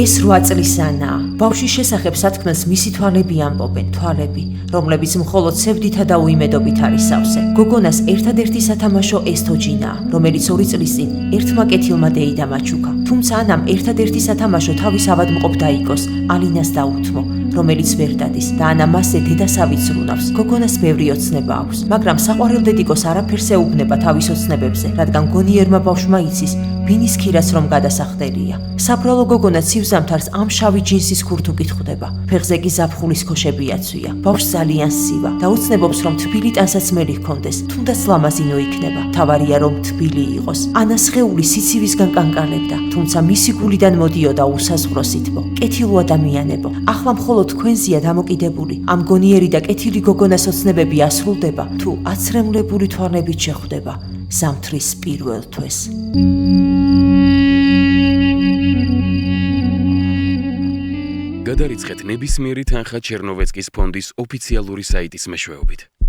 ეს 8 წლისანაა. ბავშვის შესახებ სათქმელს მისი თვალები ამბობენ, თვალები, რომლებიც მხოლოდ სევდითა და უიმედობით არის სავსე. გოგონას ერთადერთი სათამაშო ეს თოჯინაა, რომელიც 2 წლის წინ ერთმა კეთილმა დეიდამ აჩუქა. თუმცა ანამ ერთადერთი სათამაშო თავის ავადმყოფ დაიკოს, ალინას დაუთმო, რომელიც ვერ დადის და ანა მასზე დედას ავიცრუნავს. გოგონას ბევრი ოცნება აქვს, მაგრამ საყვარელ დედიკოს არაფერს ეუბნება თავის ოცნებებზე, რადგან გონიერმა ბავშვმა იცის, ბინის ქირას რომ გადასახდელია. საბრალო გოგონა ცივზამთარს ამ შავი ჯინსის ქურთუკით ხვდება. ფეხზე კი ზაფხულის ქოშები აცვია. ბავშვს ძალიან სივა და უცნებობს რომ თბილი ტანსაცმელი ჰქონდეს, თუნდაც ლამაზინო იქნება. თავარია რომ თბილი იყოს. ანას სხეული სიცივისგან კანკალებდა, თუმცა მისი გულიდან მოდიოდა უსაზღვრო სითბო. კეთილო ადამიანებო, ახლა მხოლოდ თქვენზეა დამოკიდებული. ამ გონიერი და კეთილი გოგონას ოცნებები ასრულდება, თუ აცრემლებული თვალებით შეხვდება ზამთრის პირველ თვეს. გადარიცხეთ ნებისმიერი თანხა ჩერნოვეცკის ფონდის ოფიციალური საიტის მეშვეობით.